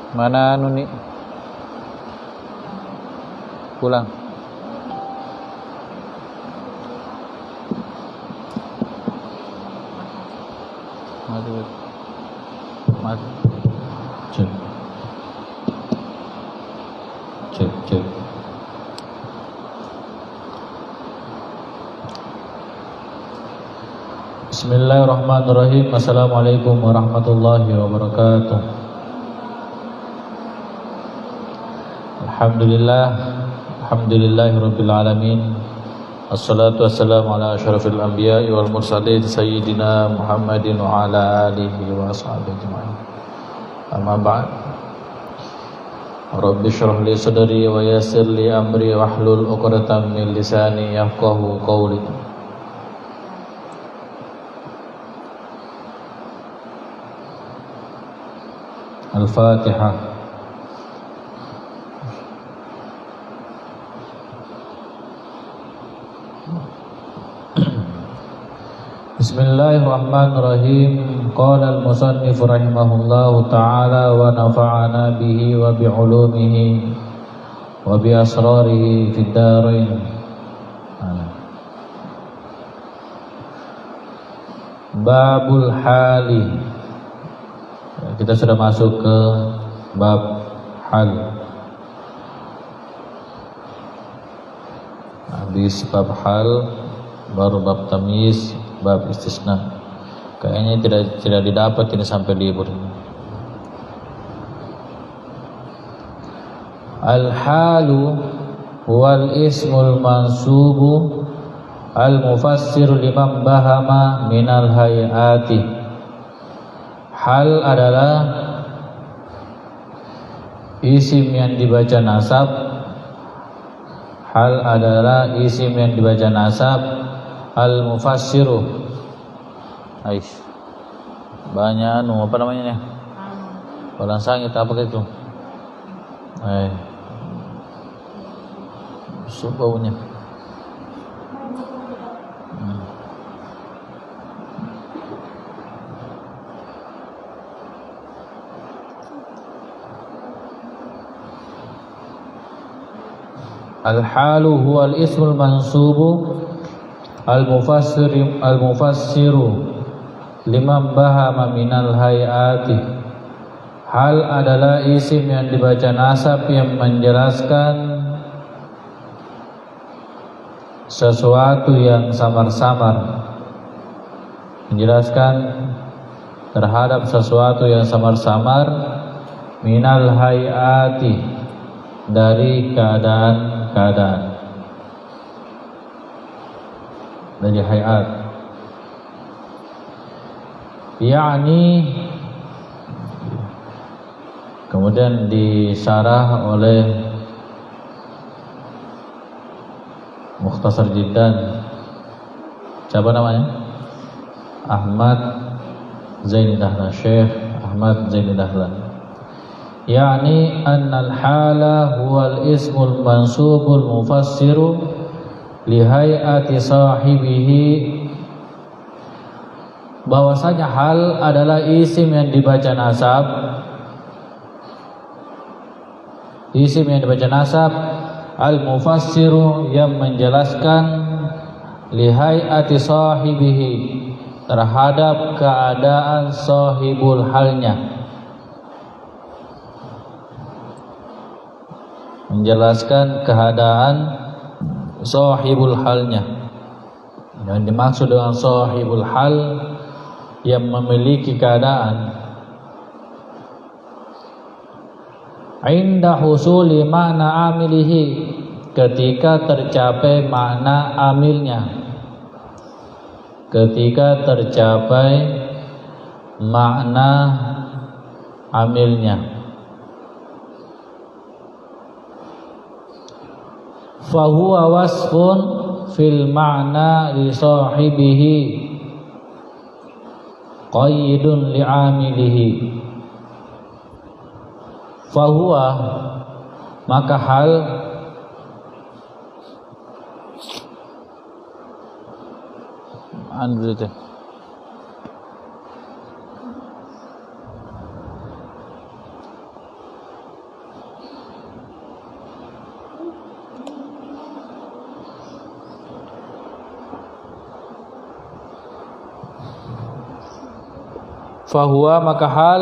Mana anu nih? Pulang. Mati. Cek. Bismillahirrahmanirrahim. Assalamualaikum warahmatullahi wabarakatuh. Alhamdulillahirabbil alamin. Assalatu wassalamu ala asyrafil anbiya'i wal mursalin sayyidina Muhammadin wa ala alihi wa ashabihi ajma'in. Amma ba'd. Rabbi shrah li sadri wa yassir li amri wahlul 'uqdatam min lisani yafqahu qawli. Al-Fatihah. Bismillahirrahmanirrahim. Qala al-musannif rahimahullahu ta'ala wa nafa'ana bihi wa bi'ulumihi wa bi asrarihi fid dharain. Babul hali. Kita sudah masuk ke bab hal. Habis bab hal, baru bab tamyiz, bab istisna. Kayaknya tidak didapat ini sampai libur. Al-halu wal ismul mansubu al-mufassir liman bahama minal hayati. Hal adalah isim yang dibaca nasab. Hal adalah isim yang dibaca nasab. Al-mufassiru. Aish. Banyak apa namanya nih? Balang sangit apa gitu? Baunya. Al-halu huwa al-ismul mansubu al-mufassiru liman bahama minal hayati. Hal adalah isim yang dibaca nasab yang menjelaskan sesuatu yang samar-samar, menjelaskan terhadap sesuatu yang samar-samar, minal hayati, dari keadaan-keadaan, dari hayat. Yakni, kemudian disyarah oleh Mukhtasar Jiddan. Siapa namanya? Ahmad Zaini Dahlan, Syekh Ahmad Zaini Dahlan. Yani annal hala huwal ismul mansubul mufassiru li hayati sahibihi. Bahwasanya hal adalah isim yang dibaca nasab. Isim yang dibaca nasab al-mufassiru yang menjelaskan li hayati sahibihi, terhadap keadaan sahibul halnya. Menjelaskan keadaan sahibul halnya. Yang dimaksud dengan sahibul hal, yang memiliki keadaan. Inda husuli makna amilihi, ketika tercapai makna amilnya. Ketika tercapai makna amilnya. Fahuwa wasfun fil ma'na li sahibihi qayyidun li amilihi. Fahuwa, maka hal andrete. Fahuwa maka hal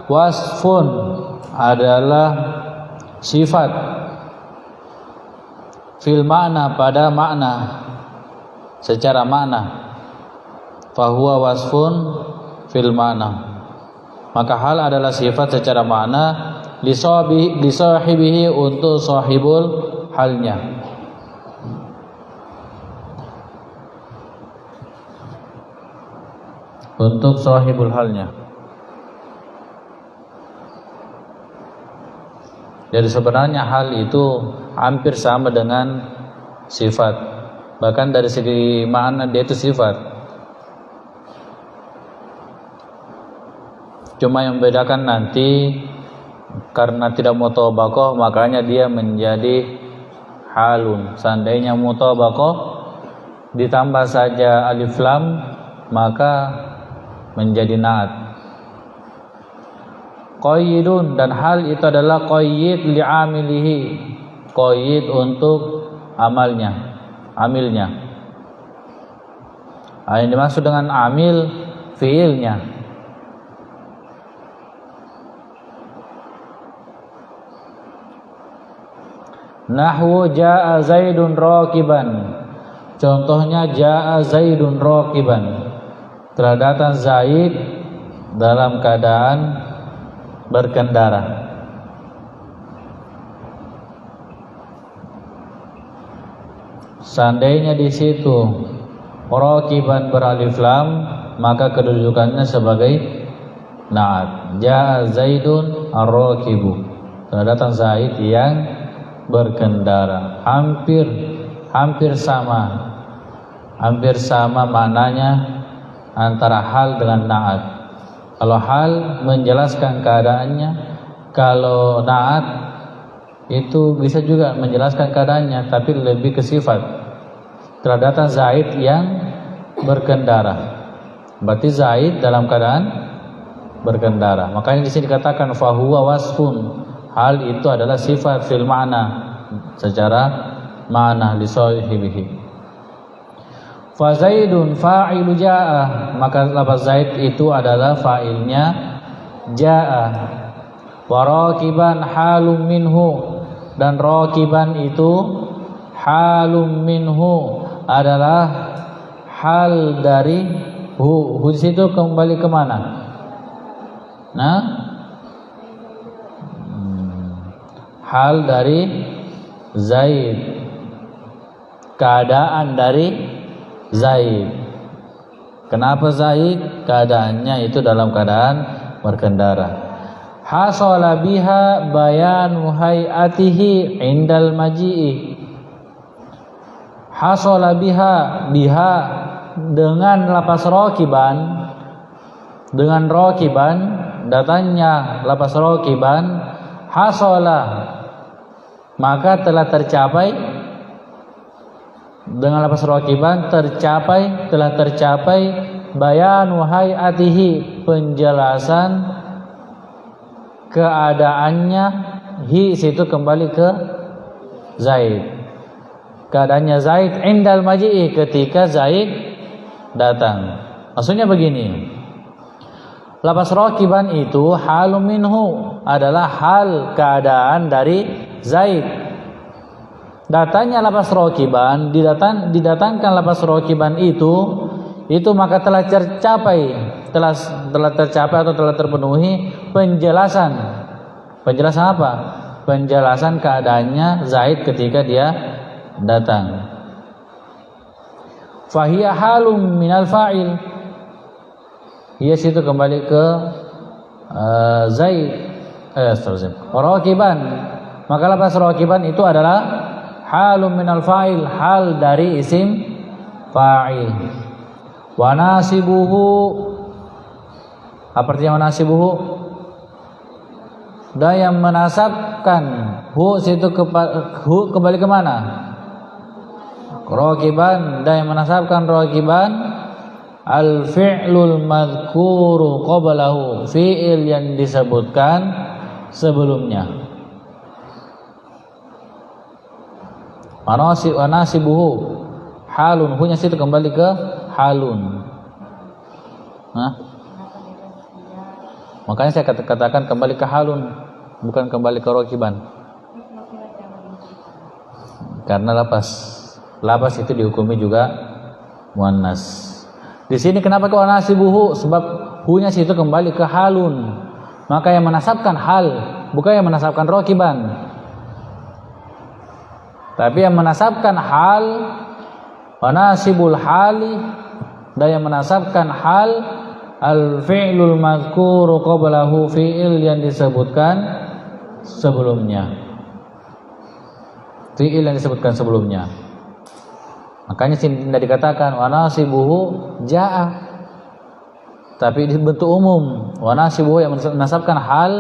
wasfun adalah sifat fil makna pada makna secara makna. Fahuwa wasfun fil makna maka hal adalah sifat secara makna li sahibihi untuk sahibul halnya. Untuk sahibul halnya. Jadi sebenarnya hal itu hampir sama dengan sifat. Bahkan dari segi makna dia itu sifat. Cuma yang membedakan nanti karena tidak mutabakoh makanya dia menjadi halun. Seandainya mutabakoh ditambah saja alif lam maka menjadi naat. Qayyidun dan hal itu adalah qayyid li'amilihi, qayyid untuk amalnya, amilnya. Yang dimaksud dengan amil fiilnya. Nahwu jaa Zaidun raqiban. Contohnya jaa Zaidun raqiban. Telah datang Zaid dalam keadaan berkendara. Seandainya di situ raqiban beralif lam, maka kedudukannya sebagai naat. Jaa Zaidun ar-raqibu. Telah datang Zaid yang berkendara. Hampir sama maknanya antara hal dengan naat. Kalau hal menjelaskan keadaannya, kalau naat itu bisa juga menjelaskan keadaannya tapi lebih ke sifat. Telah datang Zaid yang berkendara. Berarti Zaid dalam keadaan berkendara. Makanya di sini dikatakan fahuwa wasfun. Hal itu adalah sifat fil ma'na, secara ma'na li sahibihi. Fa Zaidun fa'ilu jaa, maka lafaz Zaid itu adalah fa'ilnya jaa. Wa raqiban halum minhu, dan raqiban itu halum minhu adalah hal dari hu. Hu di situ kembali kemana? Nah, hal dari Zaid, keadaan dari Zaid. Kenapa Zaid? Keadaannya itu dalam keadaan berkendara. Hasala biha bayanu hayatihi indal maji'i. Hasala biha dengan lapas raqiban, dengan raqiban datangnya lapas raqiban, hasala maka telah tercapai, dengan lapas raqiban telah tercapai bayanu hayatihi, penjelasan keadaannya. Hi situ kembali ke Zaid, keadaannya Zaid indal maji'i, ketika Zaid datang. Maksudnya begini, lapas raqiban itu halum minhu, adalah hal keadaan dari Zaid. Datangnya lapas raqiban, didatangkan lapas raqiban itu maka telah tercapai atau telah terpenuhi penjelasan apa? Penjelasan keadaannya Zaid ketika dia datang. Fahiya halum minal fa'il. Ia situ kembali ke Zaid. Raqiban. Maka lapas raqiban itu adalah halum minal fa'il, hal dari isim fa'il. Wa nasibuhu, apa artinya nasibuhu? Dan yang menasabkan hu situ kembali ke mana? Raqiban. Dan yang menasabkan raqiban al fi'lul madhkuru qablahu, fi'il yang disebutkan sebelumnya. Nasibuhu halun, hunya situ kembali ke halun. Hah? Makanya saya katakan kembali ke halun, bukan kembali ke rokiban. Karena lapas itu dihukumi juga muannas. Di sini kenapa ke wanasibuhu? Sebab hunya situ kembali ke halun. Maka yang menasabkan hal, bukan yang menasabkan rokiban. Tapi yang menasabkan hal, wanasibul hali, dan yang menasabkan hal, al-fi'lul mazkuru qablahu, fi'il yang disebutkan sebelumnya. Fi'il yang disebutkan sebelumnya. Makanya sini tidak dikatakan wanasibuhu ja'a, tapi di bentuk umum. Wanasibuhu yang menasabkan hal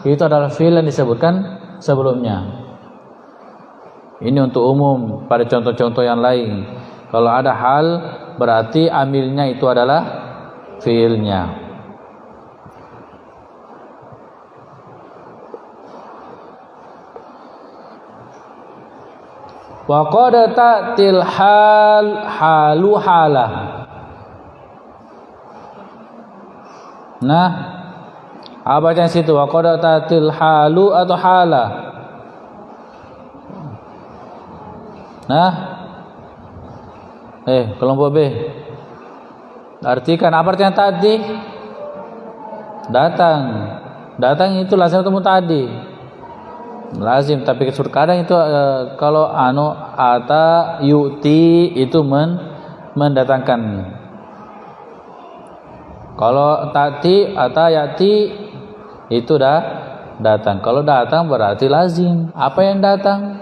itu adalah fi'il yang disebutkan sebelumnya. Ini untuk umum. Pada contoh-contoh yang lain, kalau ada hal berarti amilnya itu adalah fi'ilnya. Wa qad ta'til halu halah. Nah, apa yang situ? Wa qad ta'til halu atau halah? Nah, kelompok B. Artikan apa artinya tadi? Datang. Datang itu lazim atau muta'addi? Lazim, tapi kadang itu kalau ata yu'ti itu mendatangkan. Kalau ta'ti ata ya'ti itu dah datang. Kalau datang berarti lazim. Apa yang datang?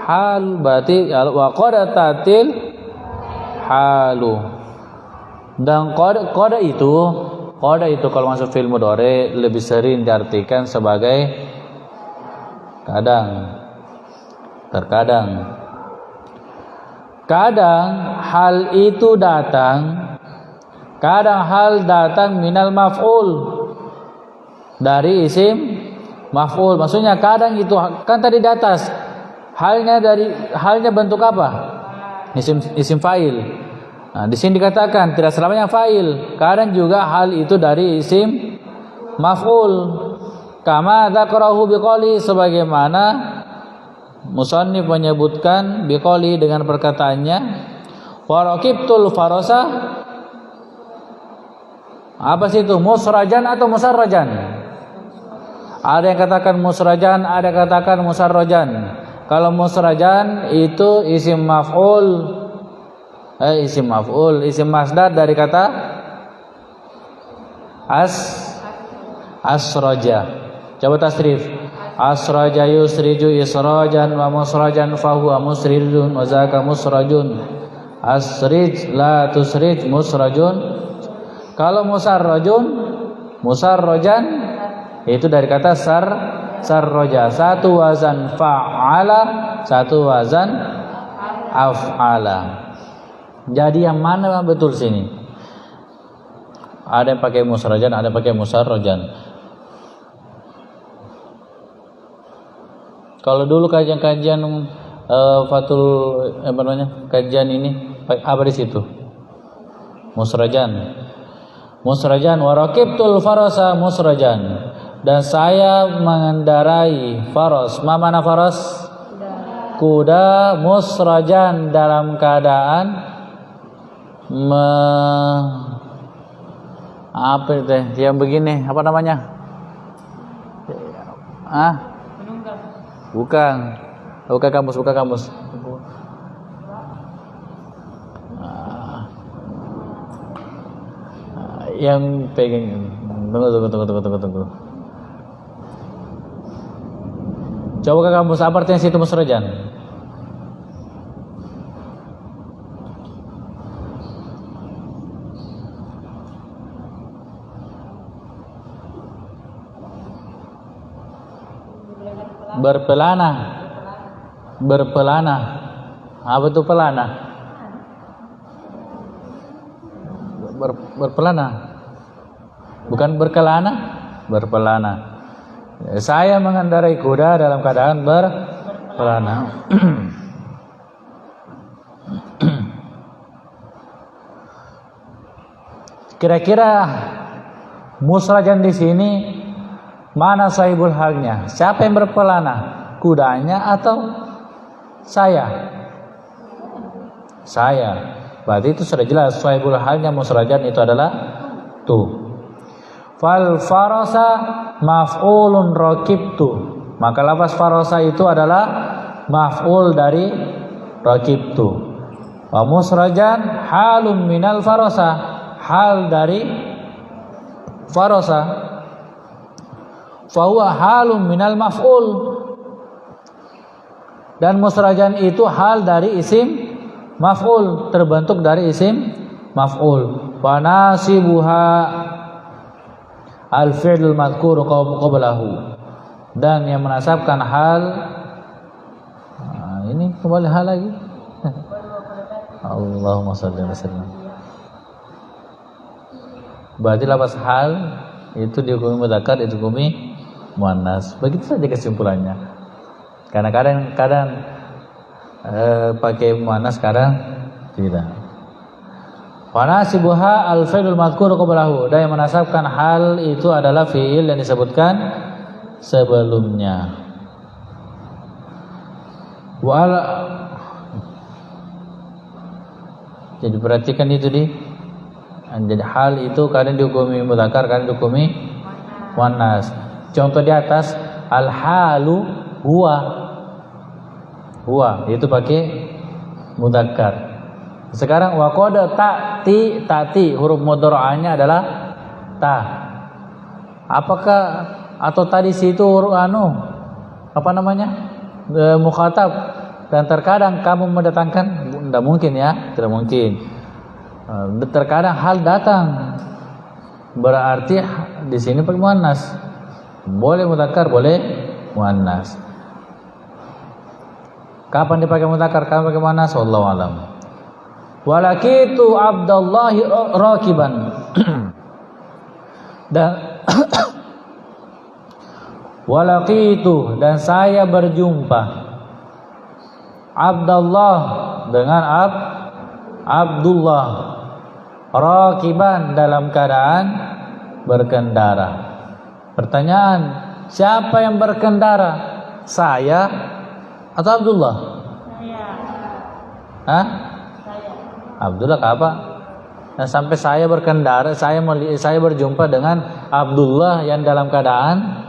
Hal, berarti wa qad ta'til halu. Dan qad itu kalau masuk fi'il mudhari lebih sering diartikan sebagai kadang, terkadang. Kadang hal itu datang, kadang hal datang minal maf'ul, dari isim maf'ul. Maksudnya kadang itu kan tadi di atas halnya bentuk apa? Isim fa'il. Nah, di sini dikatakan tidak selamanya fa'il, kadang juga hal itu dari isim maf'ul. Kama dzakarahu biqouli, sebagaimana musannif menyebutkan biqouli dengan perkataannya wa raqibtul farasa. Apa sih itu? Musrajan atau musarrajan? Ada yang katakan musrajan, ada yang katakan musarrajan. Kalau musrajan itu isim maf'ul, isim masdar dari kata asraja. Coba tasrif. Asraja yusriju israjan wa musrajan fahuwa musrijun wa zaka musrajun. Asrij la tusrij musrajun. Kalau musarrajan itu dari kata sarroja, satu wazan fa'ala, satu wazan af'ala. Jadi yang mana betul sini? Ada yang pakai musrajan, ada yang pakai musarrajan. Kalau dulu kajian-kajian kajian ini apa di situ? Musrajan wa raqibtul farasa musrajan. Dan saya mengendarai faras. Ma mana faras? Kuda. Musrajan dalam keadaan apa itu yang begini? Apa namanya? Bukan. Buka kamus. Yang pegang. Tunggu. Coba ke kamus, apa artinya situ musrajan? Berpelana. Apa itu pelana? Berpelana. Bukan berkelana, berpelana. Saya mengendarai kuda dalam keadaan berpelana. Kira-kira Musrajan di sini mana sahibul halnya? Siapa yang berpelana? Kudanya atau saya? Saya. Berarti itu sudah jelas sahibul halnya musrajan itu adalah tu. Fal farasa maf'ulun rakibtu. Maka lafaz farasa itu adalah maf'ul dari rakibtu. Wa musrajan halun minal farasa. Hal dari farasa. Fahuwa halun minal maf'ul. Dan musrajan itu hal dari isim maf'ul, terbentuk dari isim maf'ul. Wa nasibuha al-fi'lul madhkur qablahu. Dan yang menasabkan hal, ini kembali hal lagi. Allahumma shalli wa sallam. Berarti lafaz hal itu dihukumi mudzakkar, itu dihukumi muannas. Begitu saja kesimpulannya. Karena kadang-kadang pakai muannas, kadang tidak. Wa nasibuha al-fi'lul madhkur qablahu. Dan yang menasabkan hal itu adalah fi'il yang disebutkan sebelumnya. Jadi perhatikan itu jadi hal itu kadang dihukumi mudzakkar, kadang dihukumi muannas. Contoh di atas, al-halu huwa itu pakai mudzakkar. Sekarang wa qad ta'ti huruf mudhara'nya adalah ta. Apakah atau tadi situ mukhatab, dan terkadang kamu mendatangkan, tidak mungkin ya, tidak mungkin. Terkadang hal datang, berarti di sini pakai muannas. Boleh mudzakkar, boleh muannas. Kapan dipakai mudzakkar, kapan pakai muannas, wallahu alam. Walakitu Abdullahi rakiban. Dan walakitu, dan saya berjumpa Abdullah dengan Abdullah rakiban dalam keadaan berkendara. Pertanyaan, siapa yang berkendara? Saya atau Abdullah? Saya. Abdullah apa? Nah, sampai saya berkendara, saya berjumpa dengan Abdullah yang dalam keadaan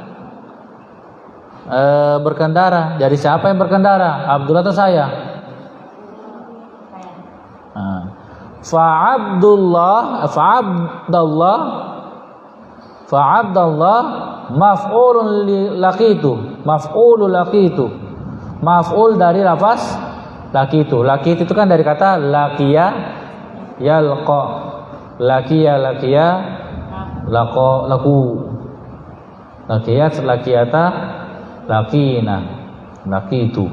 berkendara. Jadi siapa yang berkendara? Abdullah atau saya? Fa'abdullah maf'ulun laqitu. Maf'ul dari lafaz laqitu. Laqitu itu kan dari kata laqiya yalqa. Laqiya laku. Laqiyat laqiyata laqina. Laqitu.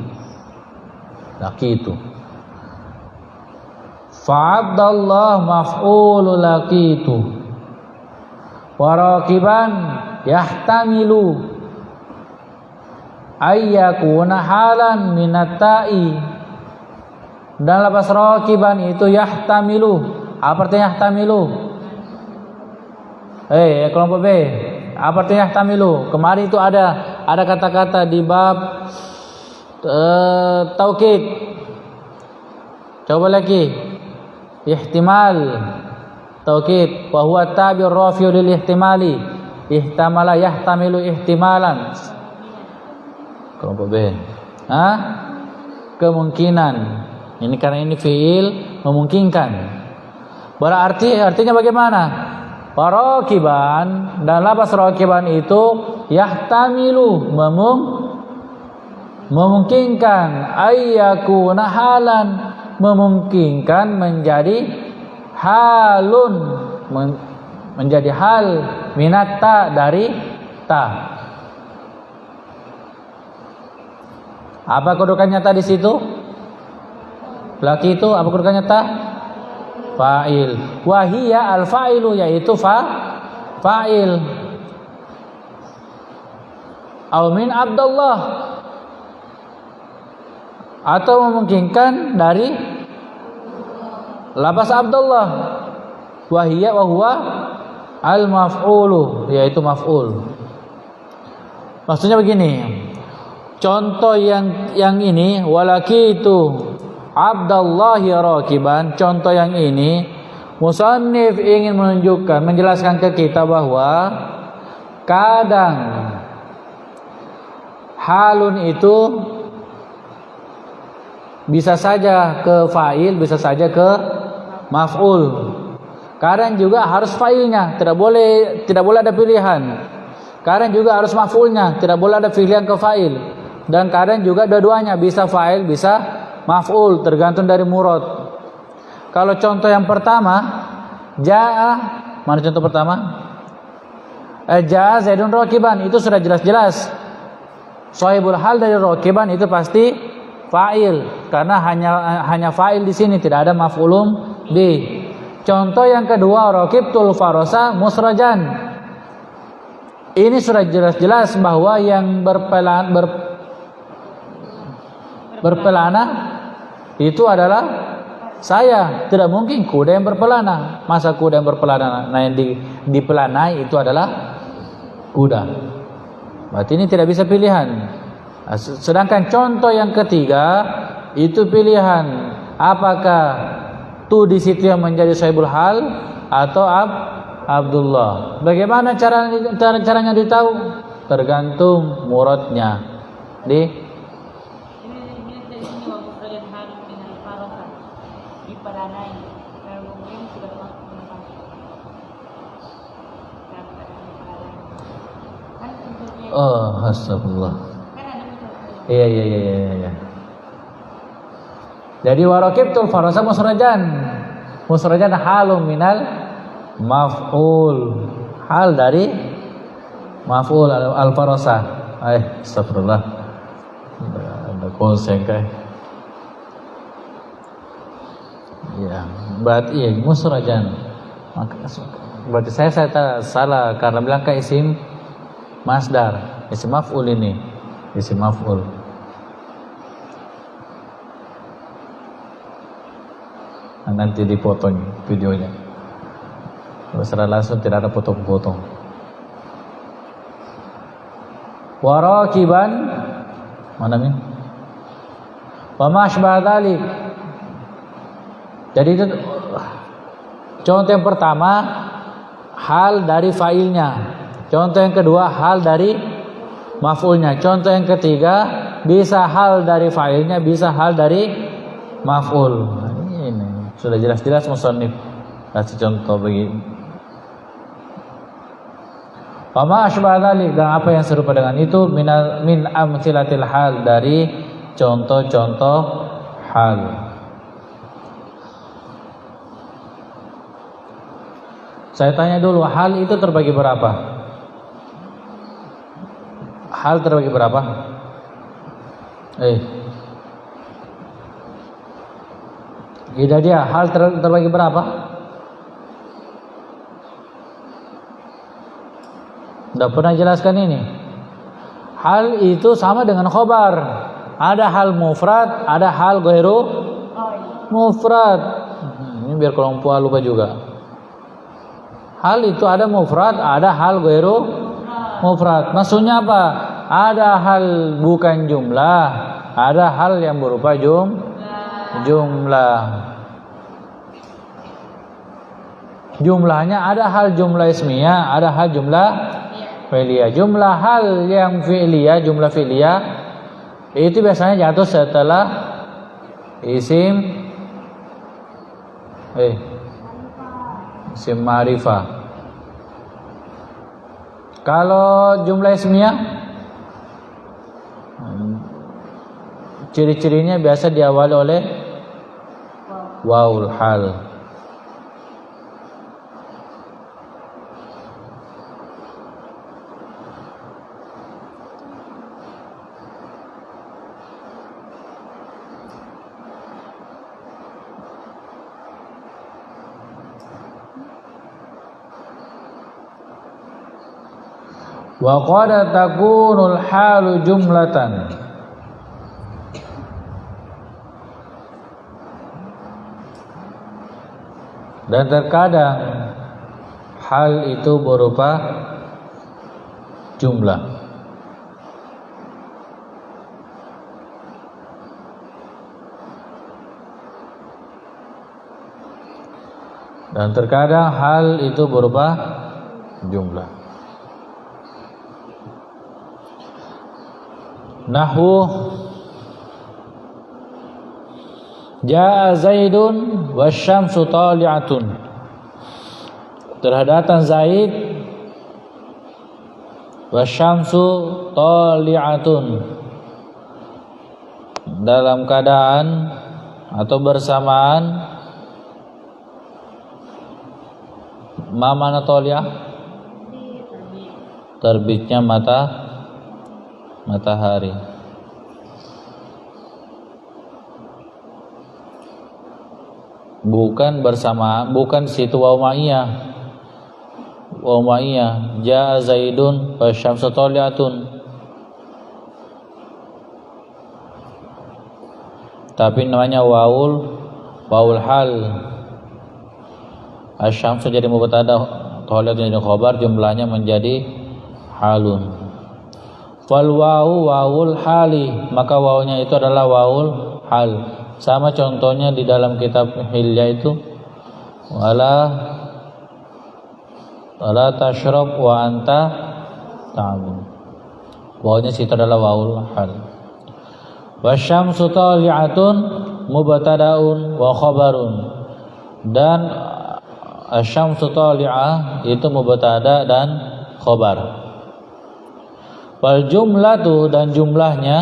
Fa'abdallah maf'ulu laqitu. Warakiban yahtamilu ayyakuna halan minatai. Dan lafaz rakiban itu yahtamilu. Apa artinya yahtamilu? Kelompok B. Apa artinya yahtamilu? Kemarin itu ada kata-kata di bab taukid. Coba lagi. Ihtimal. Taukid. Wa huwa tabi'ur rafi'u lil ihtimali. Ihtamala yahtamilu ihtimalan. Kelompok B. Kemungkinan. Ini karena ini fi'il memungkinkan. Berarti artinya bagaimana? Rakiban, dan lafaz rakiban itu yahtamilu memungkinkan, ayyakuna halan, memungkinkan menjadi halun, menjadi hal minatta dari ta. Apa kedudukannya ta di situ? Laki itu apa kedudukannya ta? Fa'il. Wahiyya al-fa'ilu, yaitu fa'il. Au min Abdullah, atau memungkinkan dari lafaz Abdullah. Wahiyya wa huwa al-maf'ulu, yaitu maf'ul. Maksudnya begini, contoh yang ini, walaki itu Abdallahi rakiban, contoh yang ini musannif ingin menunjukkan, menjelaskan ke kita bahwa kadang halun itu bisa saja ke fa'il, bisa saja ke maf'ul. Kadang juga harus fa'ilnya, tidak boleh ada pilihan. Kadang juga harus maf'ulnya, tidak boleh ada pilihan ke fa'il. Dan kadang juga dua-duanya, bisa fa'il, bisa maf'ul, tergantung dari murad. Kalau contoh yang pertama, ja'a, mana contoh pertama? Ja'a Zaidun rakiban, itu sudah jelas-jelas. Shahibul hal dari rakiban itu pasti fa'il, karena hanya fa'il di sini, tidak ada maf'ulum bi. Contoh yang kedua, rakibtul farasa musrajan. Ini sudah jelas-jelas bahwa yang berpelana itu adalah saya. Tidak mungkin kuda yang berpelana. Masa kuda yang berpelana? Nah, yang dipelanai itu adalah kuda. Berarti ini tidak bisa pilihan. Sedangkan contoh yang ketiga itu pilihan. Apakah tu di situ yang menjadi sahibul hal atau Abdullah? Bagaimana caranya ditahu? Tergantung muradnya. Oh, astagfirullah. Iya. Jadi warakibtul farasa musrajan. Musrajan halum minal maf'ul. Hal dari maf'ul al-farasa. Astagfirullah. Ada konseng kayak. Ya, berarti musrajan. Berarti saya salah karena bilang ke isim masdar, isim maf'ul ini, isim maf'ul. Nanti dipotong videonya. Secara langsung tidak ada potong-potong. Warakiban, mana nih? Wa ma asbah dzalik. Jadi itu contoh yang pertama hal dari fa'ilnya. Contoh yang kedua hal dari maf'ulnya. Contoh yang ketiga bisa hal dari fa'ilnya, bisa hal dari maf'ul. Ini sudah jelas-jelas musannif kasih contoh begini. Wama asbah dzalik, dan apa yang serupa dengan itu min amtsilatil hal, dari contoh-contoh hal. Saya tanya dulu, hal itu terbagi berapa? Hal terbagi berapa? Ida dia, hal terbagi berapa? Udah pernah jelaskan ini. Hal itu sama dengan khobar. Ada hal mufrad, ada hal ghairu mufrad. Ini biar kelompok lupa juga. Hal itu ada mufrad, ada hal ghairu mufrad. Maksudnya apa? Ada hal bukan jumlah, ada hal yang berupa jumlah. Jumlahnya ada hal jumlah ismiyah, ada hal jumlah fi'liyah. Jumlah hal yang fi'liyah, jumlah fi'liyah itu biasanya jatuh setelah isim ma'rifah. Kalau jumlah ismiyah ciri-cirinya biasa diawali oleh wawul hal. Wa qad takunul halu jumlatan. Dan terkadang hal itu berupa jumlah. Dan terkadang hal itu berupa jumlah. Nahwu Ja'a Zaidun wasyamsu tali'atun. Telah datang Zaid wasyamsu tali'atun, dalam keadaan atau bersamaan mana tali'ah? Terbitnya matahari. Bukan bersama, bukan situ wauma'iyah. Wauma'iyah Ja'a Zaidun wasyamsu tali'atun, tapi namanya waul hal. Asyamsu jadi mubtada, tali'atun jadi khabar, jumlahnya menjadi halun. Fal waul hali, maka wawunya itu adalah waul hal. Sama contohnya di dalam kitab Hilyah itu wala tashrab wa anta ta'lam. Wawunya situ adalah waul hal. Wasyamsu tali'atun mubtada'un wa khabarun, dan asyamsu tali'ah itu mubtada dan khabar. Wal jumlatu, dan jumlahnya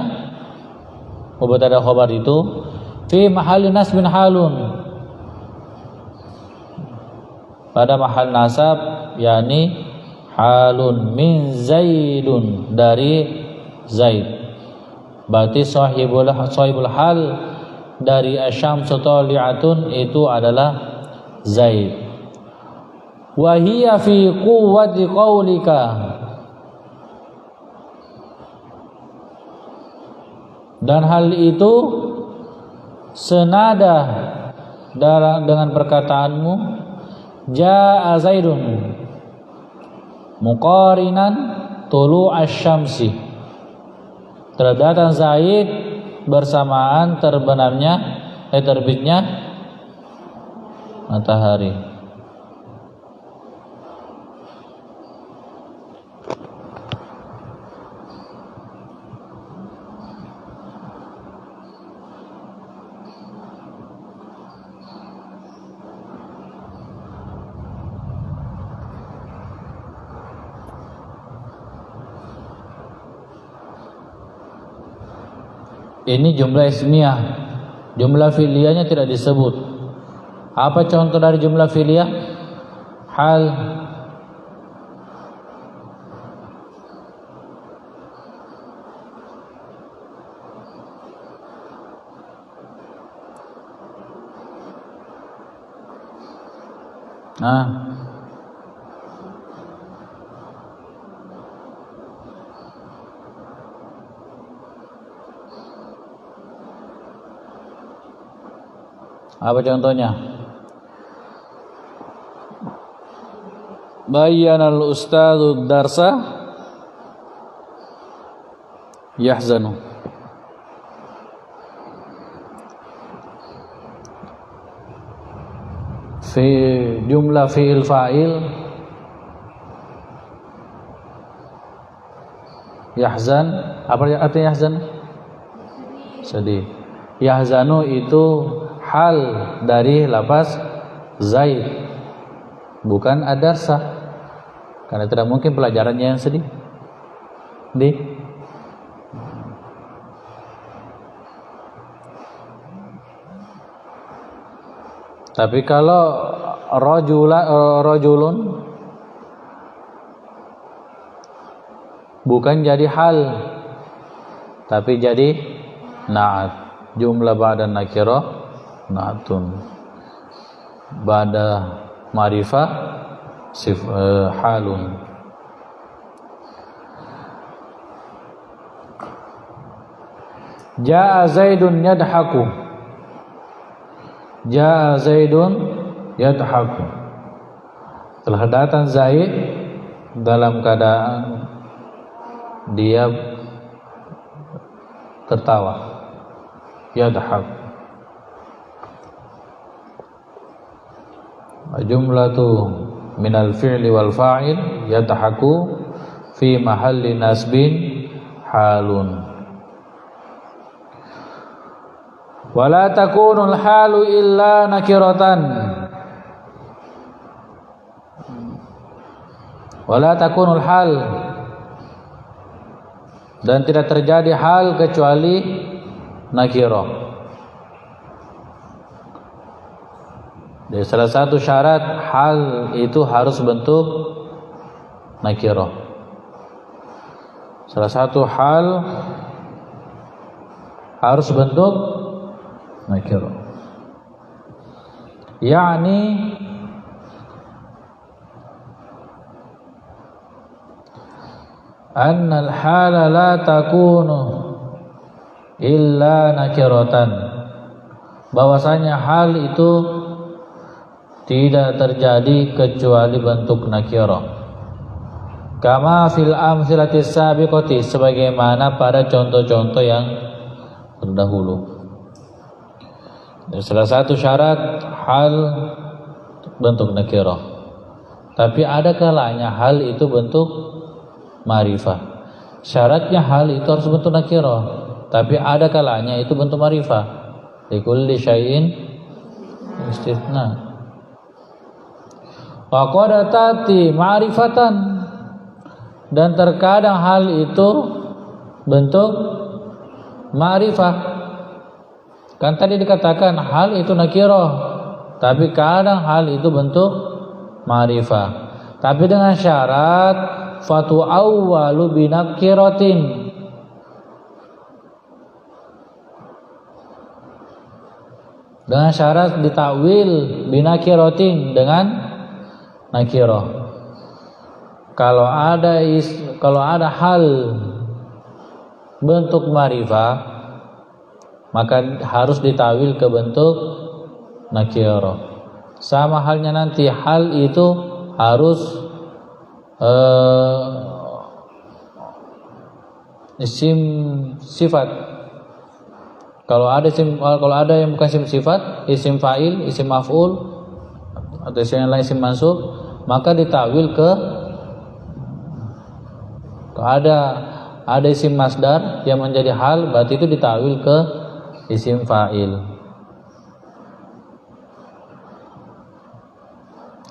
mubtada khabar itu fi mahalli nasbin halun, pada mahal nasab, yakni halun min Zaidun, dari Zaid. Berarti sahibul hal dari asyamsu tali'atun itu adalah Zaid. Wa hiya fi quwwati qaulika, dan hal itu senada dengan perkataanmu Ja'a Zaidun muqarinan tulu asyamsi, telah datang Zaid bersamaan terbitnya matahari. Ini jumlah ismiyah, jumlah fi'liyahnya tidak disebut. Apa contoh dari jumlah fi'liyah? Hal. Apa contohnya? Bayyanal ustadzu darsa yahzanu. Fi jumlah fi'il fa'il yahzan, apa artinya yahzan? Sedih. Yahzanu itu hal dari lafaz Zaid, bukan adarsa, karena tidak mungkin pelajarannya yang sedih. Tapi kalau rajulun bukan jadi hal, tapi jadi na'at, jumlah ba'da nakirah na'atun, ba'da ma'rifah halun. Ja'a Zaidun yadhaku, Ja'a Zaidun yadhaku, Telah datang Zaid dalam keadaan dia tertawa, yadhak. Jumlatu minal fi'li wal fa'il yadhaku fi mahalli nasbin halun. Wala takunul halu illa nakiratan. Wala takunul hal, dan tidak terjadi hal kecuali nakirah. Jadi salah satu syarat hal itu harus bentuk nakirah. Salah satu hal harus bentuk nakirah. Yani annal hala la takunu illa nakiratan, bahwasanya hal itu tidak terjadi kecuali bentuk nakirah. Kama fil amthilati sabiqati, sebagaimana pada contoh-contoh yang terdahulu. Salah satu syarat hal bentuk nakirah, tapi ada kalanya hal itu bentuk ma'rifah. Syaratnya hal itu harus bentuk nakirah, tapi ada kalanya itu bentuk ma'rifah. Likulli syai'in istitsna. Wa qad tati ma'rifatan, dan terkadang hal itu bentuk ma'rifah. Kan tadi dikatakan hal itu nakirah, tapi kadang hal itu bentuk ma'rifah. Tapi dengan syarat fatu awwalu binakiratin, dengan syarat ditakwil binakiratin dengan nakirah. Kalau ada hal bentuk ma'rifah, maka harus ditawil ke bentuk nakirah. Sama halnya nanti hal itu harus isim sifat. Kalau ada yang bukan isim sifat, isim fa'il, isim maf'ul, atau isim yang lain, isim mansub, maka ditawil ke ada isim masdar yang menjadi hal, berarti itu ditawil ke isim fa'il.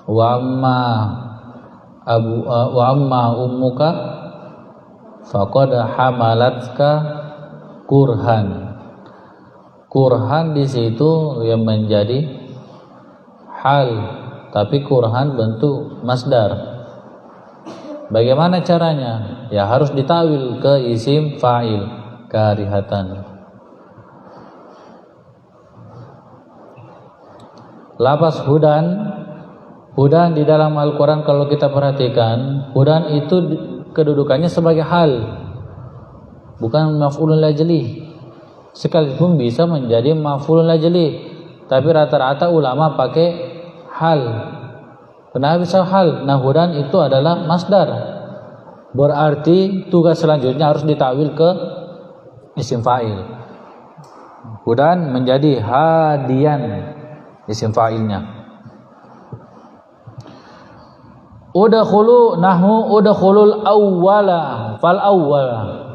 Wa amma ummuka faqad hamalatka kurhan. Kurhan di situ yang menjadi hal, tapi kurhan bentuk masdar. Bagaimana caranya? Ya harus ditawil ke isim fa'il, karihatan. Lafaz hudan di dalam Al-Quran kalau kita perhatikan, hudan itu kedudukannya sebagai hal, bukan maf'ulun lajli. Sekalipun bisa menjadi maf'ulun lajli, tapi rata-rata ulama pakai hal. Kenapa bisa hal? Nah, hudan itu adalah masdar, berarti tugas selanjutnya harus ditawil ke isim fa'il. Hudan menjadi hadian, isim fa'ilnya. Udkhulu nahu udkhulul awwala fal awwala.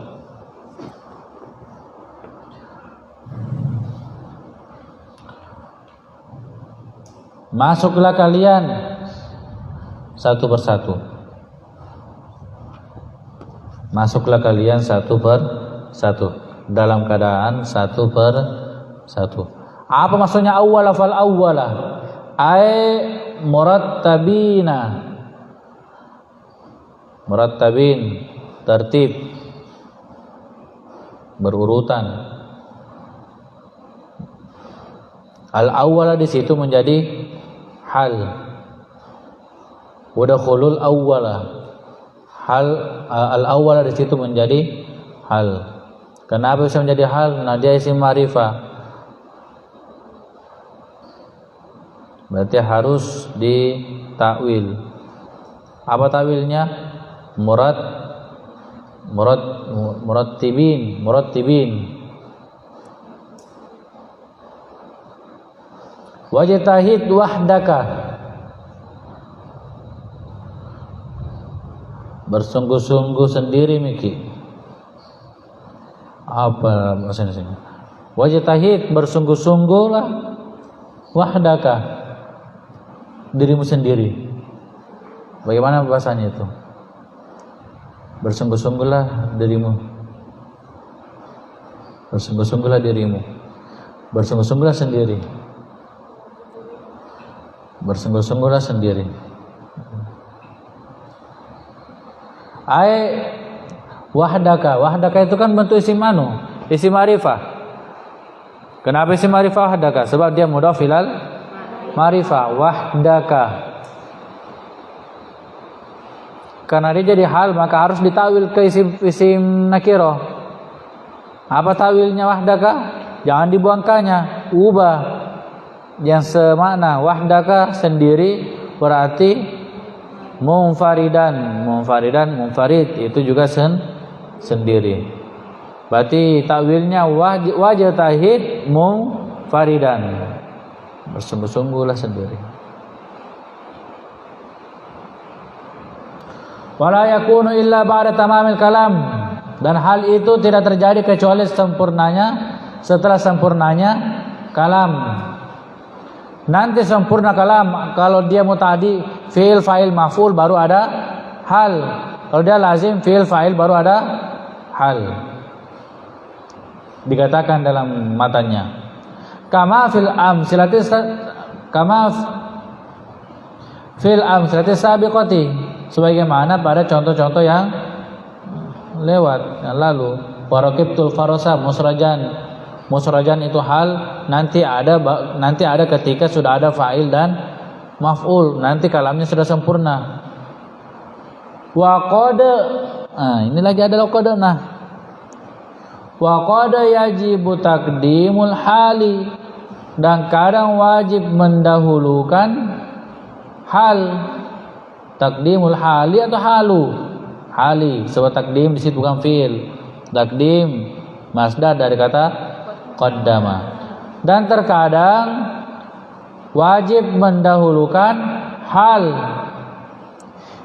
Masuklah kalian satu persatu. Masuklah kalian satu per satu, dalam keadaan satu per satu. Apa maksudnya awwala fal awwala? Ai murattabina. Murattabin, tertib, berurutan. Al-awwala di situ menjadi hal. Udkhulul awwala. Hal al-awwala di situ menjadi hal. Kenapa bisa menjadi hal? Nah, dia isim ma'rifah. Berarti harus ditakwil. Apa tawilnya? Murattibin. Wajtahid wahdaka. Bersungguh-sungguh sendiri Miki. Apa maksudnya sini? Wajtahid, bersungguh-sungguhlah, wahdaka, dirimu sendiri. Bagaimana bahasanya itu? Bersungguh-sungguhlah dirimu. Bersungguh-sungguhlah dirimu. Bersungguh-sungguhlah sendiri. Bersungguh-sungguhlah sendiri. Wahdaka itu kan bentuk isim isim ma'rifah. Kenapa isim ma'rifah wahdaka? Sebab dia mudhaf ilal ma'rifah. Wahdaka, karena dia jadi hal maka harus ditawil ke isim nakirah. Apa tawilnya wahdaka? Jangan dibuangkannya, ubah yang semakna. Wahdaka sendiri berarti munfarid itu juga sendiri. Berarti takwilnya wajtahid munfaridan, bersungguh-sungguhlah sendiri. Wala yakunu illa ba'da tamamil kalam, dan hal itu tidak terjadi kecuali setelah sempurnanya kalam. Nanti sempurna kalam kalau dia mutadi fi'il fa'il maf'ul baru ada hal. Kalau dia lazim fi'il fa'il baru ada hal. Dikatakan dalam matanya. Kama fil amsilati sabiqati, sebagaimana pada contoh-contoh yang lewat yang lalu. Warakibtul farasa musrajan itu hal, nanti ada ketika sudah ada fa'il dan maf'ul, nanti kalamnya sudah sempurna. Wa qad, ini lagi ada qad. Wa qad yajibu taqdimul hali, dan kadang wajib mendahulukan hal. Taqdimul hali atau hali, sebab takdim di situ bukan fi'il. Takdim masdar dari kata qaddama. Dan terkadang wajib mendahulukan hal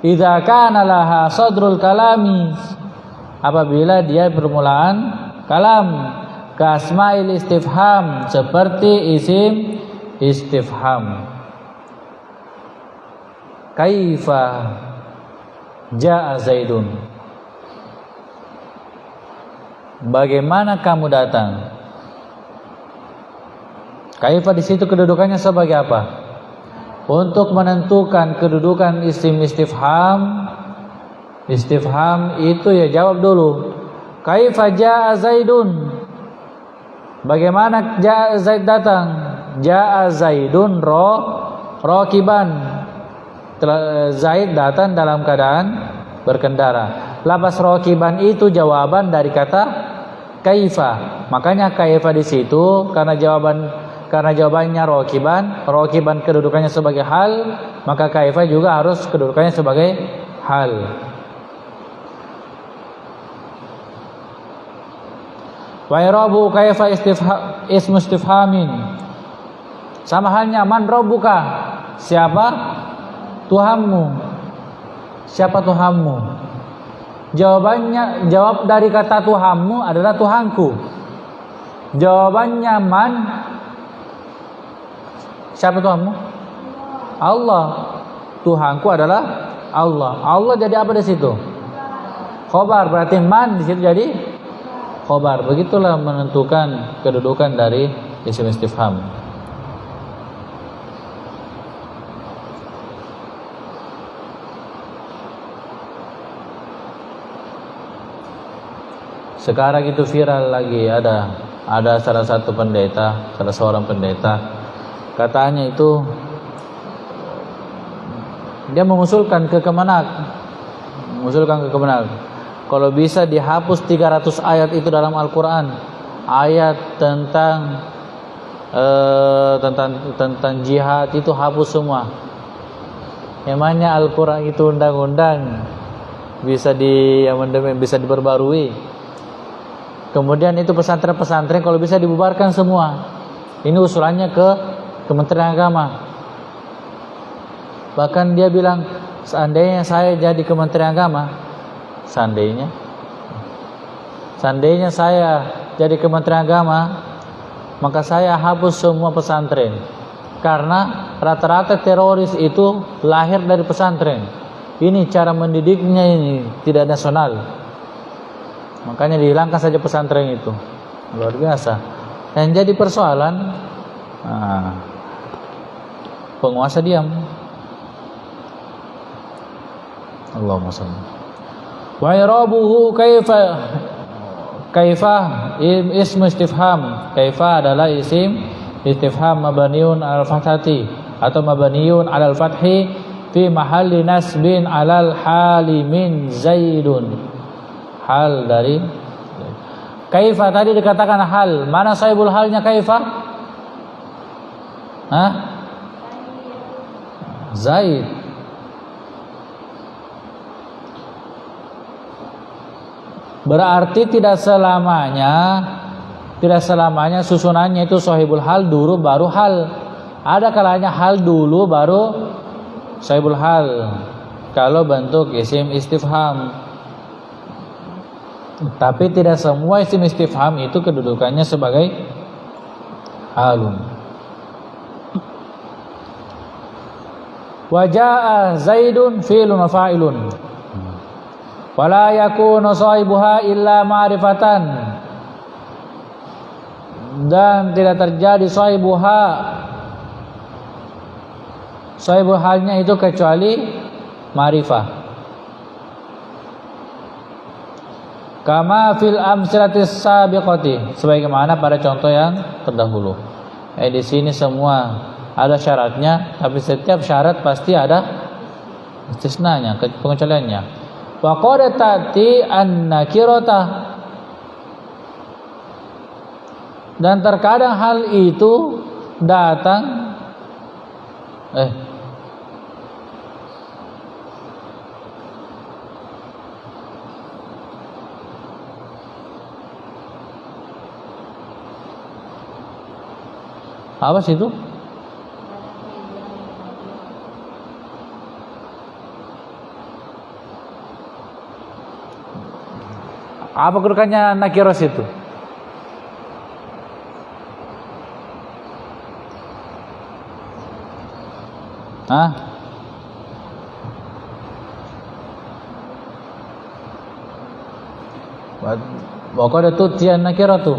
idza kana laha sadrul kalami, apabila dia permulaan kalam. Ka asma'il istifham, seperti isim istifham. Kaifa jaa Zaidun, bagaimana kamu datang? Kaifa di situ kedudukannya sebagai apa? Untuk menentukan kedudukan isim istifham. Istifham itu ya jawab dulu. Kaifa jaa Zaidun, bagaimana jaa Zaid datang? Jaa Zaidun rakiban, Zaid datang dalam keadaan berkendara. Lafaz rakiban itu jawaban dari kata kaifa. Makanya kaifa di situ karena jawabannya rakiban kedudukannya sebagai hal, maka kaifa juga harus kedudukannya sebagai hal. Wa irabu kaifa ismu istifhamin, sama halnya man rabbuka, siapa Tuhanmu. Siapa Tuhanmu? Jawab dari kata Tuhanmu adalah Tuhanku. Jawabannya man, siapa Tuhanmu? Allah. Tuhanku adalah Allah. Allah jadi apa di situ? Khobar, berarti man di situ jadi khobar. Begitulah menentukan kedudukan dari isim istifham. Sekarang itu viral lagi, ada salah seorang pendeta, katanya itu dia mengusulkan ke Kemenak, kalau bisa dihapus 300 ayat itu dalam Al-Quran, ayat tentang jihad itu hapus semua. Emangnya Al-Quran itu undang-undang, bisa diamandemen, bisa diperbarui. Kemudian itu pesantren-pesantren kalau bisa dibubarkan semua. Ini usulannya ke Kementerian Agama. Bahkan dia bilang, seandainya saya jadi Kementerian Agama, seandainya saya jadi Kementerian Agama, maka saya hapus semua pesantren. Karena rata-rata teroris itu lahir dari pesantren. Ini cara mendidiknya ini tidak nasional. Makanya dihilangkan saja pesantren itu. Luar biasa. Yang jadi persoalan, penguasa diam. Allahumma shalli. Wa irabuhu kaifa ismu istifham. Kaifa adalah isim istifham mabaniun al-fathati atau mabaniun al-fathi fi mahalli nasbin alal hali min zaidun. Hal dari kaifa tadi dikatakan hal. Mana sahibul halnya kaifa? Zaid. Berarti tidak selamanya susunannya itu sahibul hal dulu baru hal. Ada kalanya hal dulu baru sahibul hal. Kalau bentuk isim istifham. Tapi tidak semua isim istifham itu kedudukannya sebagai halun. Wa jaa Zaidun fi'lun wa fa'ilun. Wala yakunu sahibuha illa ma'rifatan. Dan tidak terjadi sahibul halnya itu kecuali ma'rifah. Kama fil amsilatis sabiqati, sebagaimana pada contoh yang terdahulu. Di sini semua ada syaratnya, tapi setiap syarat pasti ada istisnanya, pengecualiannya. Wa qad ta'ti an-nakirata, dan terkadang hal itu datang apa sih itu? Apa kedudukannya nakiros itu? Pokoknya tuh tian nakiratu.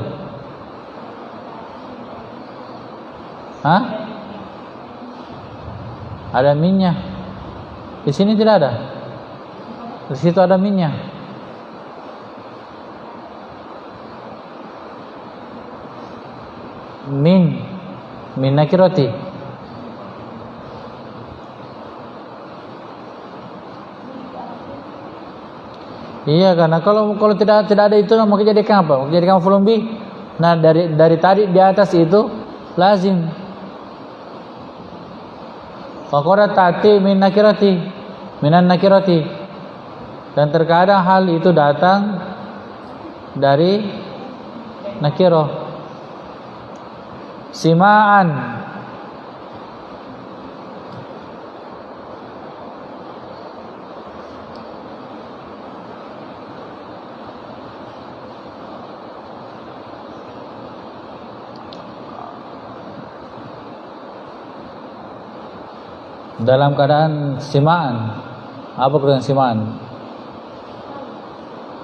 Ada minnya. Di sini tidak ada. Di situ ada minnya. Min nakirati. Iya, karena kalau tidak ada itu mau dijadikan apa? Mau dijadikan maf'ul bih. Nah, dari tadi di atas itu lazim. Faqara ta'ti min nakirati, minan nakirati. Dan terkadang hal itu datang dari nakirah. Sima'an, dalam keadaan sima'an. Apa keadaan sima'an?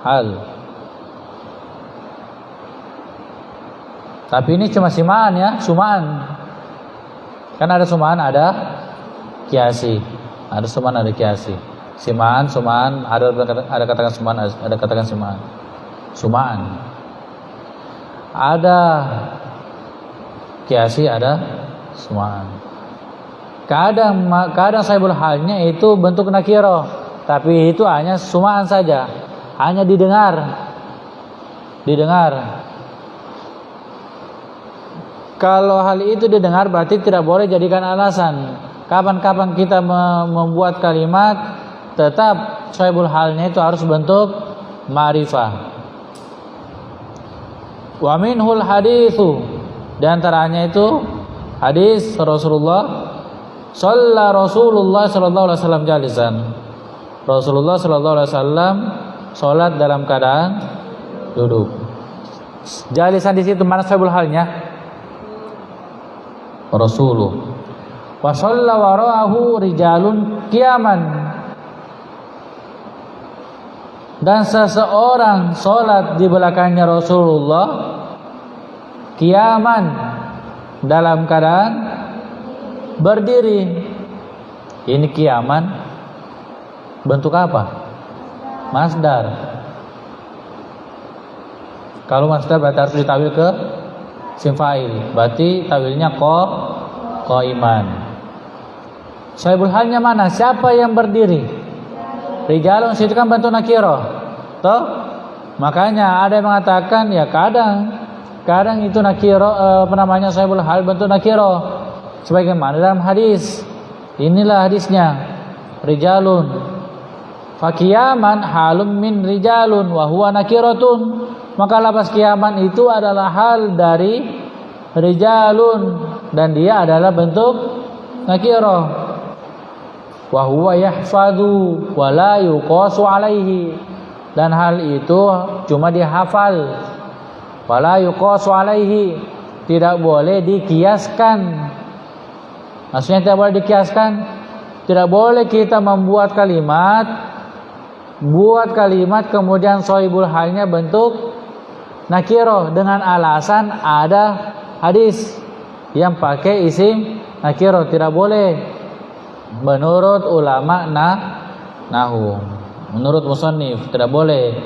Hal. Tapi ini cuma sima'an ya, sumaan. Kan ada sumaan, ada kiasi. Ada sumaan, ada kiasi. Sima'an, sumaan, ada katakan sumaan, ada katakan sima'an. Sumaan. Ada kiasi, ada sumaan. Kadang sahibul halnya itu bentuk nakiro, tapi itu hanya sumaan saja, hanya didengar. Kalau hal itu didengar berarti tidak boleh jadikan alasan. kapan-kapan kita membuat kalimat, tetap sahibul halnya itu harus bentuk ma'rifah. Wa minhul haditsu, di antaranya itu hadis Rasulullah Rasulullah sallallahu alaihi wasallam jalisan. Rasulullah sallallahu alaihi wasallam salat dalam keadaan duduk. Jalisan di situ mana sahibul halnya? Rasulullah. Wa shalla wara'ahu rijalun qiyaman. Dan seseorang salat di belakangnya Rasulullah qiyaman, dalam keadaan berdiri. Ini qiyaman bentuk apa? Masdar. Kalau masdar berarti harus ditawil ke isim fa'il. Berarti tawilnya qaiman. Sahibul halnya mana? Siapa yang berdiri? Rijalun situ kan bentuk nakiro. Toh? Makanya ada yang mengatakan ya kadang itu nakiro, sahibul hal bentuk nakiro. Sebagaimana dalam hadis. Inilah hadisnya. Rijalun faqiyaman halum min rijalun wa huwa nakiratun. Maka lafaz qiyaman itu adalah hal dari rijalun dan dia adalah bentuk nakiro. Wa huwa yahfadhu wa la yuqasu alaihi, dan hal itu cuma dihafal. Wa la yuqasu alaihi, tidak boleh dikiaskan. Maksudnya tidak boleh dikiaskan, tidak boleh kita membuat kalimat kemudian sahibul halnya bentuk nakiro dengan alasan ada hadis yang pakai isim nakiro. Tidak boleh menurut ulama nahwu, menurut musannif tidak boleh.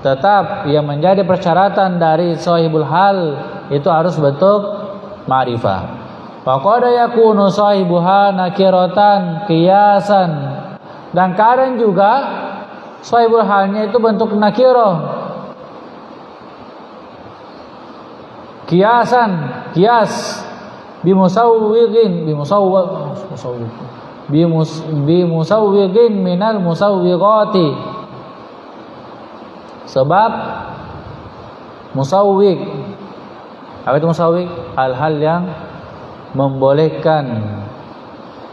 Tetap yang menjadi persyaratan dari sahibul hal itu harus bentuk ma'rifah. Faqad yakunu sahibuha nakiratan qiyasan, dan kadang juga sahibul halnya itu bentuk nakiro qiyas bimusawwigin minal musawwigati. Sebab musawwig, apa itu musawwig? Hal-hal yang membolehkan,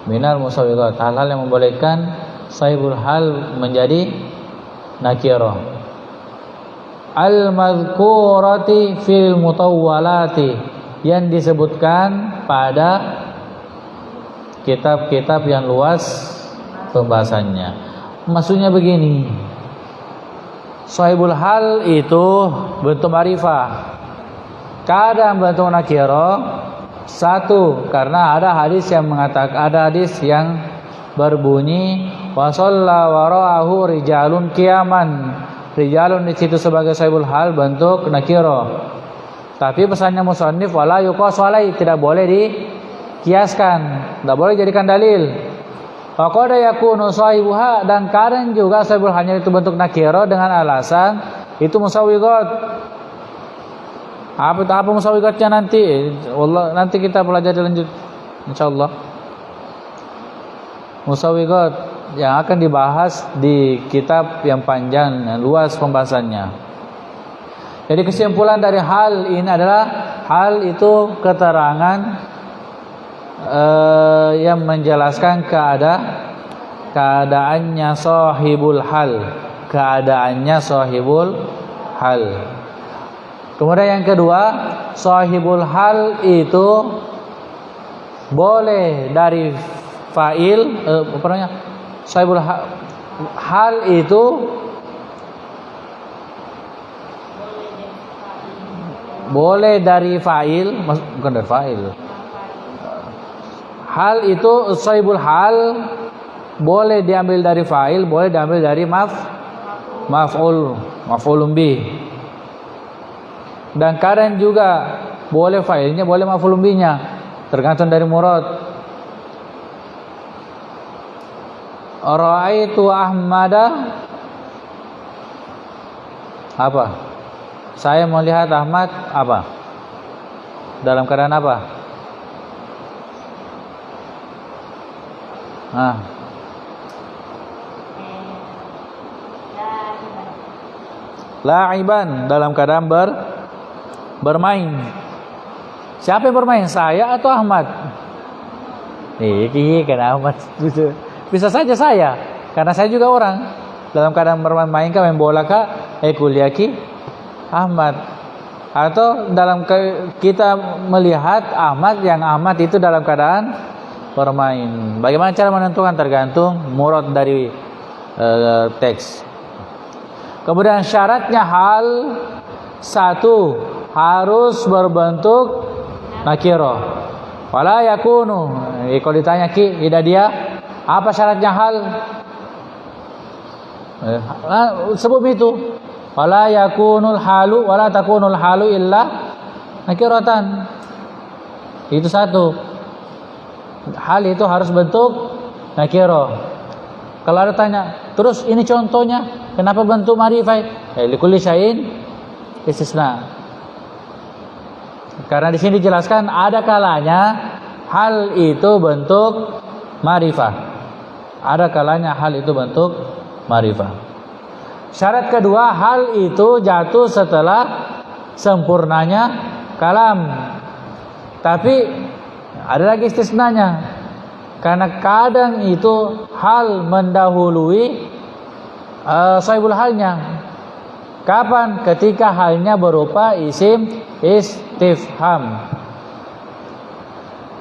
minal musawwigat, hal-hal yang membolehkan sahibul hal menjadi nakirah. Al-madhkurati fil mutawwalati, yang disebutkan pada kitab-kitab yang luas pembahasannya. Maksudnya begini, sahibul hal itu bentuk ma'rifah, kadang bentuk nakirah. Satu, karena ada hadis yang mengatakan, ada hadis yang berbunyi wa shalla wara'ahu rijalun qiyaman. Rijalun di situ sebagai sahibul hal bentuk nakirah. Tapi pesannya musannif wala yuqasu alai, tidak boleh dikiaskan, tidak boleh jadikan dalil. Faqad yakunu sahibuha, dan kadang juga sahibul halnya itu bentuk nakiro dengan alasan itu musawwigat. Apa musawwigatnya nanti? Nanti kita pelajari lanjut insyaallah. Musawwigat yang akan dibahas di kitab yang panjang dan luas pembahasannya. Jadi kesimpulan dari hal ini adalah hal itu keterangan yang menjelaskan keadaannya sahibul hal. Kemudian yang kedua, sahibul hal itu boleh dari fa'il, sahibul hal itu boleh dari fa'il, bukan dari fa'il. Hal itu sahibul hal boleh diambil dari fa'il, boleh diambil dari maf'ulun bih. Dan kadang juga boleh fa'ilnya, boleh maf'ulun bihnya, tergantung dari murad. Ra'aitu Ahmada, apa? Saya melihat Ahmad apa? Dalam keadaan apa? Ah. La'iban dalam keadaan bermain. Siapa yang bermain? Saya atau Ahmad? Kan Ahmad. Bisa saja saya, karena saya juga orang. Dalam keadaan bermain kah, main bola kah, kuliah ki Ahmad. Atau dalam kita melihat Ahmad, yang Ahmad itu dalam keadaan bermain. Bagaimana cara menentukan? Tergantung murad dari teks. Kemudian syaratnya hal satu harus berbentuk nakiro. Wala yakunu. Kalau ditanya ki, tidak dia, apa syaratnya hal? Sebab itu. Wala yakunul halu, wala takunul halu illa nakiratan. Itu satu. Hal itu harus bentuk nakiro. Kalau ada tanya, terus ini contohnya, kenapa bentuk ma'rifah? Likulli syai'in istisna. Karena di sini dijelaskan ada kalanya hal itu bentuk ma'rifah. Ada kalanya hal itu bentuk ma'rifah. Syarat kedua, hal itu jatuh setelah sempurnanya kalam. Tapi ada lagi istisnanya. Karena kadang itu hal mendahului sahibul halnya. Kapan? Ketika halnya berupa isim istifham.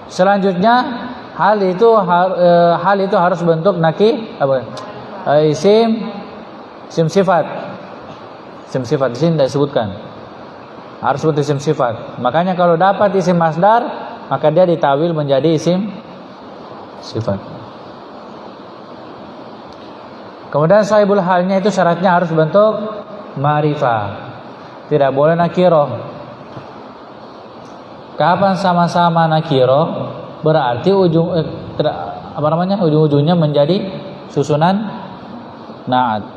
Selanjutnya hal itu harus bentuk isim sifat. Isim sifat di sini tidak disebutkan. Harus bentuk isim sifat. Makanya kalau dapat isim masdar, maka dia ditawil menjadi isim sifat. Kemudian sahibul halnya itu syaratnya harus bentuk ma'rifah. Tidak boleh nakiro. Kapan sama-sama nakiro, berarti ujung-ujungnya menjadi susunan na'at.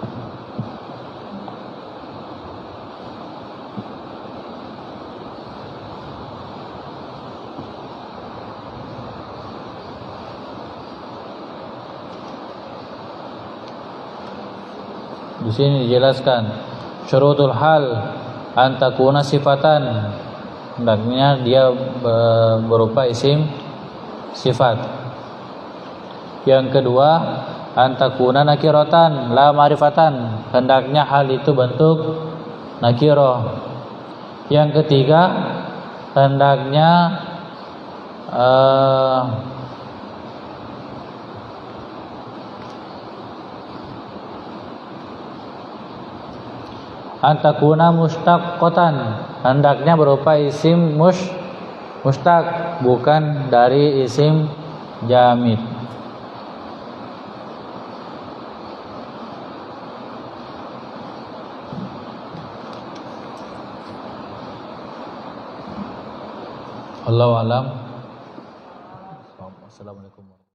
Di sini dijelaskan syurutul hal antakuna sifatan, hendaknya dia berupa isim sifat. Yang kedua, antakuna nakiratan la ma'rifatan, hendaknya hal itu bentuk nakiro. Yang ketiga, hendaknya antakuna mustaqqatan, hendaknya berupa isim mustaq, bukan dari isim jamid. Allahu a'lam. Assalamualaikum.